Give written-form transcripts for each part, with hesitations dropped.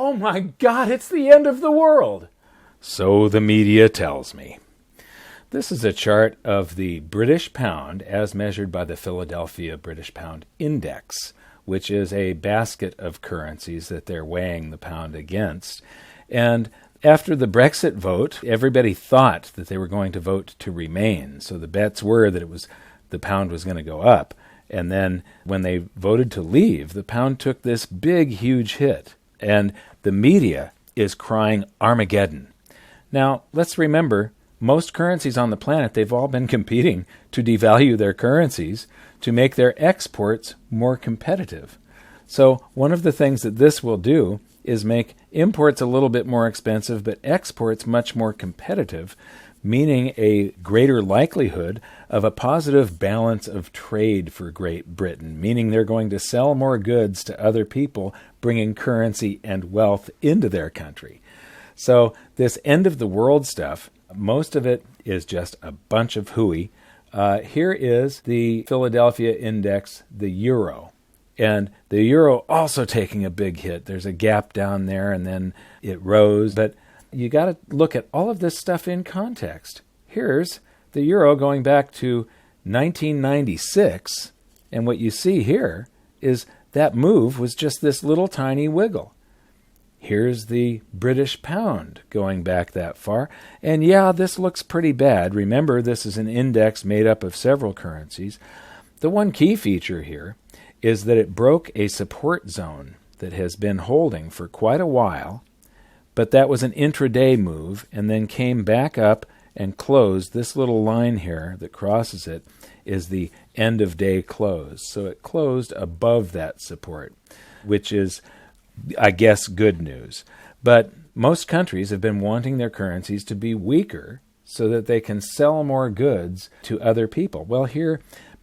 Oh my God, it's the end of the world. So the media tells me. This is a chart of the British pound as measured by the Philadelphia British Pound Index, which is a basket of currencies that they're weighing the pound against. And after the Brexit vote, everybody thought that they were going to vote to remain. So the bets were that the pound was going to go up. And then when they voted to leave, the pound took this big, huge hit. And the media is crying Armageddon. Now, let's remember, most currencies on the planet, they've all been competing to devalue their currencies to make their exports more competitive. So one of the things that this will do is make imports a little bit more expensive, but exports much more competitive, meaning a greater likelihood of a positive balance of trade for Great Britain, meaning they're going to sell more goods to other people, bringing currency and wealth into their country. So this end of the world stuff, most of it is just a bunch of hooey. Here is the Philadelphia Index, the euro. And the euro also taking a big hit. There's a gap down there, and then it rose. But you got to look at all of this stuff in context. Here's the euro going back to 1996. And what you see here is that move was just this little tiny wiggle. Here's the British pound going back that far. And yeah, this looks pretty bad. Remember, this is an index made up of several currencies. The one key feature here is that it broke a support zone that has been holding for quite a while, but that was an intraday move and then came back up and closed. This little line here that crosses it is the end of day close. So it closed above that support, which is, I guess, good news. But most countries have been wanting their currencies to be weaker so that they can sell more goods to other people. Well, here,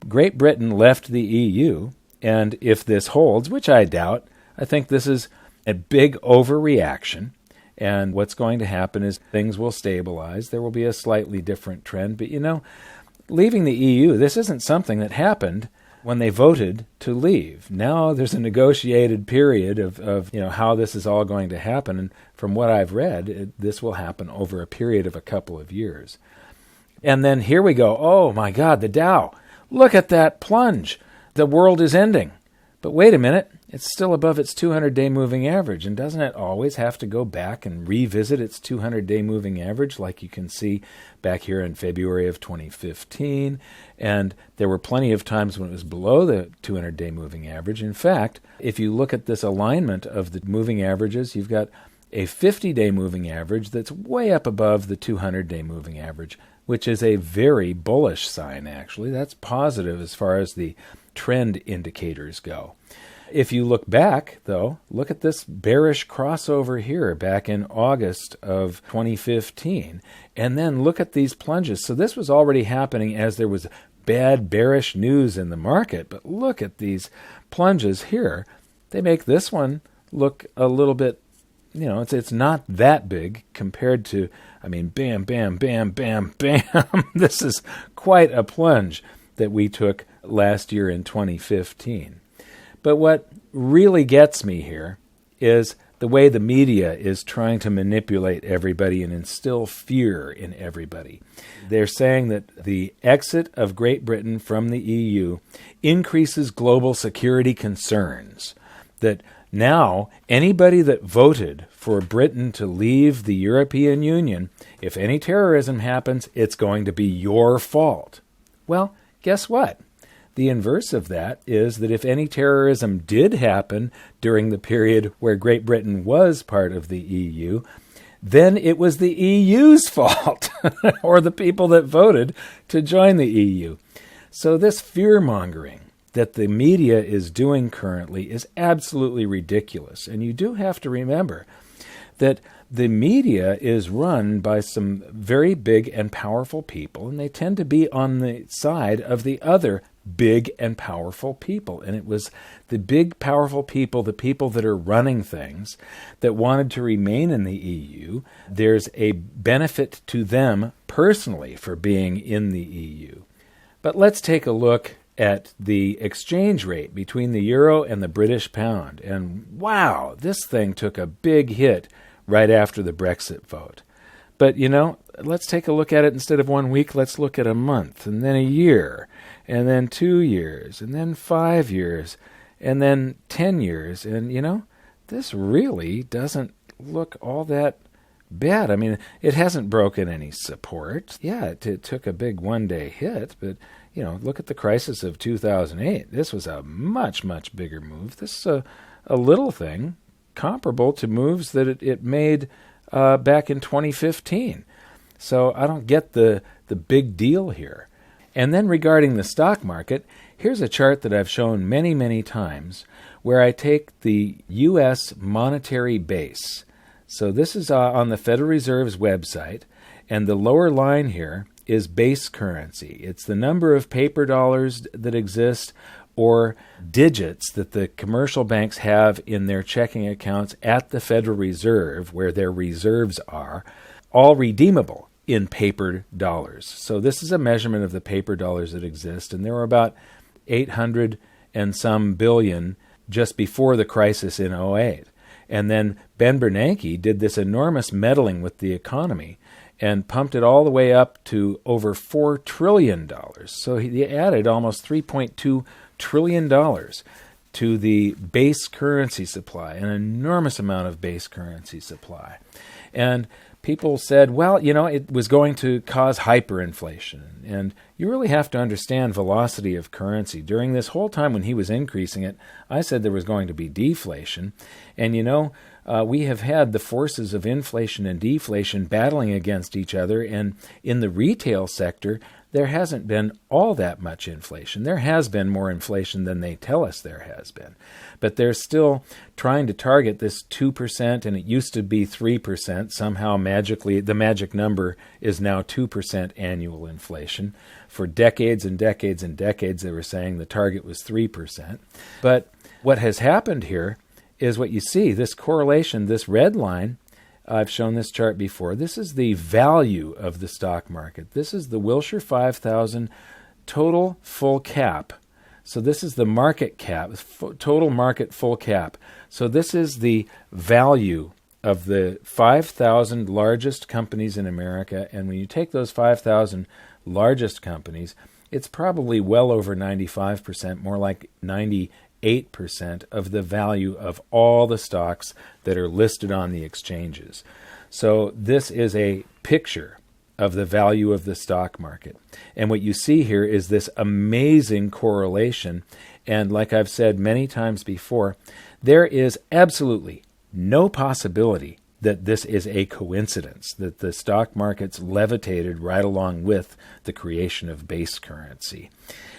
Great Britain left the EU, and if this holds, which I doubt, I think this is a big overreaction. And what's going to happen is things will stabilize. There will be a slightly different trend. But, leaving the EU, this isn't something that happened when they voted to leave. Now there's a negotiated period of how this is all going to happen. And from what I've read, this will happen over a period of a couple of years. And then here we go. Oh, my God, the Dow. Look at that plunge. The world is ending. But wait a minute. It's still above its 200-day moving average. And doesn't it always have to go back and revisit its 200-day moving average, like you can see back here in February of 2015? And there were plenty of times when it was below the 200-day moving average. In fact, if you look at this alignment of the moving averages, you've got a 50-day moving average that's way up above the 200-day moving average, which is a very bullish sign, actually. That's positive as far as the trend indicators go. If you look back, though, look at this bearish crossover here back in August of 2015, and then look at these plunges. So this was already happening as there was bad bearish news in the market, but look at these plunges here. They make this one look a little bit, it's not that big compared to, bam, bam, bam, bam, bam. This is quite a plunge that we took last year in 2015. But what really gets me here is the way the media is trying to manipulate everybody and instill fear in everybody. They're saying that the exit of Great Britain from the EU increases global security concerns, that now anybody that voted for Britain to leave the European Union, if any terrorism happens, it's going to be your fault. Well, guess what? The inverse of that is that if any terrorism did happen during the period where Great Britain was part of the EU, then it was the EU's fault, or the people that voted to join the EU. So this fear-mongering that the media is doing currently is absolutely ridiculous. And you do have to remember that the media is run by some very big and powerful people, and they tend to be on the side of the other big and powerful people. And it was the big, powerful people, the people that are running things, that wanted to remain in the EU. There's a benefit to them personally for being in the EU. But let's take a look at the exchange rate between the euro and the British pound. And wow, this thing took a big hit right after the Brexit vote. But, let's take a look at it instead of 1 week. Let's look at a month, and then a year, and then 2 years, and then 5 years, and then 10 years. And, this really doesn't look all that bad. I mean, it hasn't broken any support. Yeah, it took a big one-day hit, but, look at the crisis of 2008. This was a much, much bigger move. This is a little thing comparable to moves that it made back in 2015. So I don't get the big deal here. And then regarding the stock market, here's a chart that I've shown many, many times where I take the U.S. monetary base. So this is on the Federal Reserve's website, and the lower line here is base currency. It's the number of paper dollars that exist or digits that the commercial banks have in their checking accounts at the Federal Reserve, where their reserves are, all redeemable in paper dollars. So this is a measurement of the paper dollars that exist, and there were about 800 and some billion just before the crisis in '08. And then Ben Bernanke did this enormous meddling with the economy and pumped it all the way up to over $4 trillion. So he added almost $3.2 trillion to the base currency supply, an enormous amount of base currency supply. And people said, well, it was going to cause hyperinflation. And you really have to understand velocity of currency. During this whole time when he was increasing it, I said there was going to be deflation. And we have had the forces of inflation and deflation battling against each other. And in the retail sector, there hasn't been all that much inflation. There has been more inflation than they tell us there has been. But they're still trying to target this 2%, and it used to be 3%. Somehow, magically, the magic number is now 2% annual inflation. For decades and decades and decades, they were saying the target was 3%. But what has happened here is what you see, this correlation, this red line. I've shown this chart before. This is the value of the stock market. This is the Wilshire 5000 total full cap. So this is the market cap, total market full cap. So this is the value of the 5,000 largest companies in America. And when you take those 5,000 largest companies, it's probably well over 95%, more like 98% of the value of all the stocks that are listed on the exchanges. So this is a picture of the value of the stock market. And what you see here is this amazing correlation. And like I've said many times before, there is absolutely no possibility that this is a coincidence, that the stock market's levitated right along with the creation of base currency.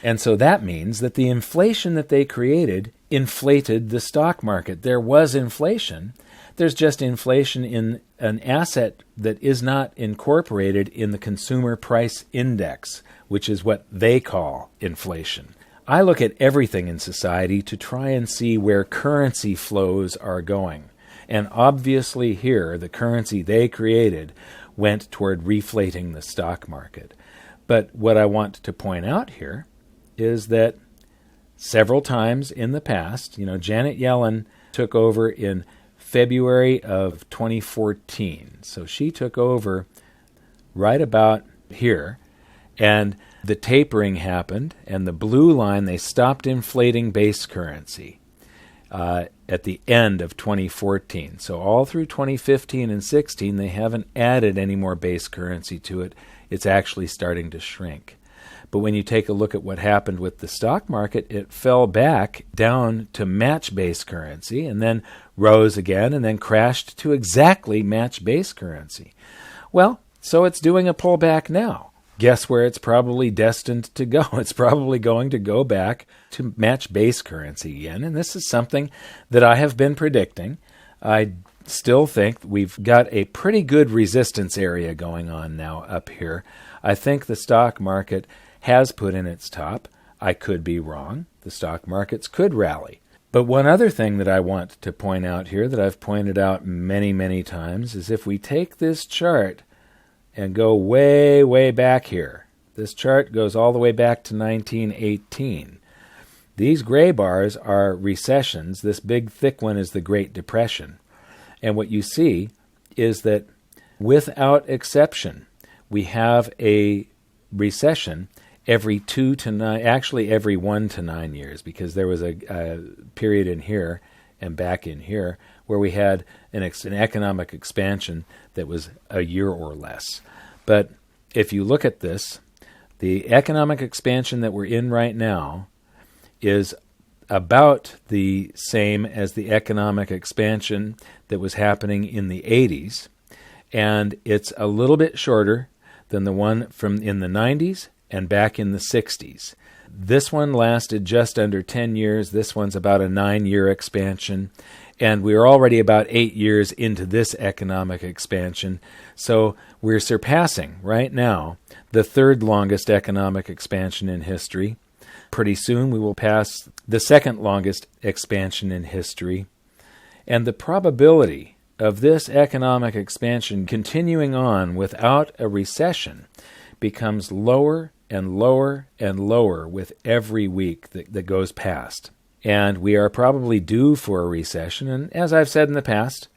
And so that means that the inflation that they created inflated the stock market. There was inflation. There's just inflation in an asset that is not incorporated in the consumer price index, which is what they call inflation. I look at everything in society to try and see where currency flows are going. And obviously here, the currency they created went toward reflating the stock market. But what I want to point out here is that several times in the past, Janet Yellen took over in February of 2014. So she took over right about here, and the tapering happened, and the blue line, they stopped inflating base currency at the end of 2014. So all through 2015 and 16, they haven't added any more base currency to it. It's actually starting to shrink. But when you take a look at what happened with the stock market, it fell back down to match base currency and then rose again and then crashed to exactly match base currency. Well, so it's doing a pullback now. Guess where it's probably destined to go? It's probably going to go back to match base currency again. And this is something that I have been predicting. I still think we've got a pretty good resistance area going on now up here. I think the stock market has put in its top. I could be wrong. The stock markets could rally. But one other thing that I want to point out here that I've pointed out many, many times is if we take this chart and go way, way back here, This chart goes all the way back to 1918. These gray bars are recessions. This big thick one is the Great Depression. And what you see is that without exception, we have a recession every 2 to 9, actually every 1 to 9 years, because there was a period in here and back in here where we had an economic expansion that was a year or less. But if you look at this, the economic expansion that we're in right now is about the same as the economic expansion that was happening in the 80s, and it's a little bit shorter than the one from in the 90s and back in the 60s. This one lasted just under 10 years. This one's about a 9-year expansion, and we're already about 8 years into this economic expansion. So we're surpassing right now the third longest economic expansion in history. Pretty soon we will pass the second longest expansion in history. And the probability of this economic expansion continuing on without a recession becomes lower and lower and lower with every week that goes past. And we are probably due for a recession. And as I've said in the past,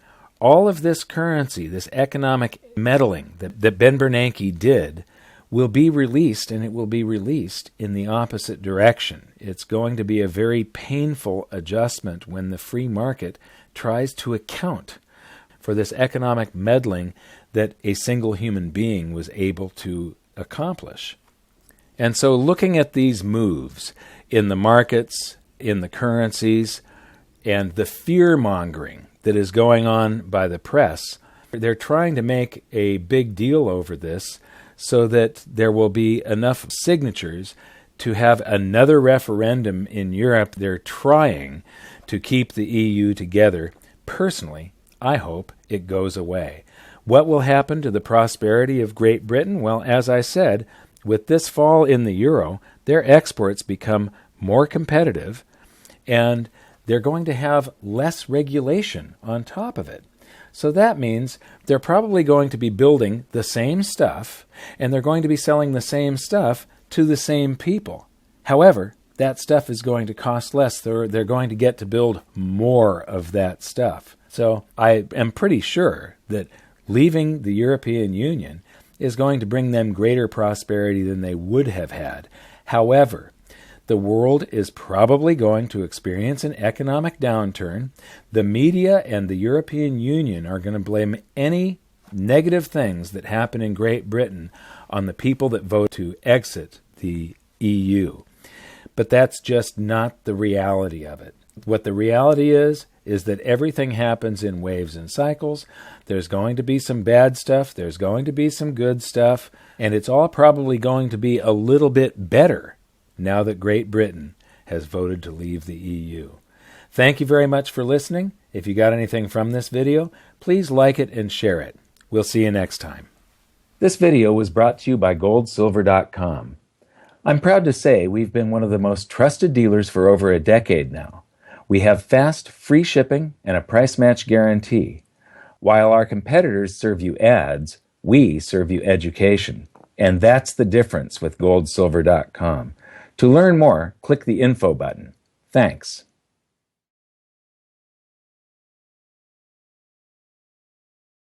all of this currency, this economic meddling that Ben Bernanke did, will be released, and it will be released in the opposite direction. It's going to be a very painful adjustment when the free market tries to account for this economic meddling that a single human being was able to accomplish. And so looking at these moves in the markets, in the currencies, and the fear-mongering that is going on by the press, they're trying to make a big deal over this so that there will be enough signatures to have another referendum in Europe. They're trying to keep the EU together. Personally, I hope it goes away. What will happen to the prosperity of Great Britain? Well, as I said, with this fall in the euro, their exports become more competitive, and they're going to have less regulation on top of it. So that means they're probably going to be building the same stuff, and they're going to be selling the same stuff to the same people. However, that stuff is going to cost less. They're going to get to build more of that stuff. So I am pretty sure that leaving the European Union is going to bring them greater prosperity than they would have had. However, the world is probably going to experience an economic downturn. The media and the European Union are going to blame any negative things that happen in Great Britain on the people that vote to exit the EU. But that's just not the reality of it. What the reality is that everything happens in waves and cycles. There's going to be some bad stuff. There's going to be some good stuff. And it's all probably going to be a little bit better now that Great Britain has voted to leave the EU. Thank you very much for listening. If you got anything from this video, please like it and share it. We'll see you next time. This video was brought to you by goldsilver.com. I'm proud to say we've been one of the most trusted dealers for over a decade now. We have fast, free shipping and a price match guarantee. While our competitors serve you ads, we serve you education. And that's the difference with goldsilver.com. To learn more, click the info button. Thanks.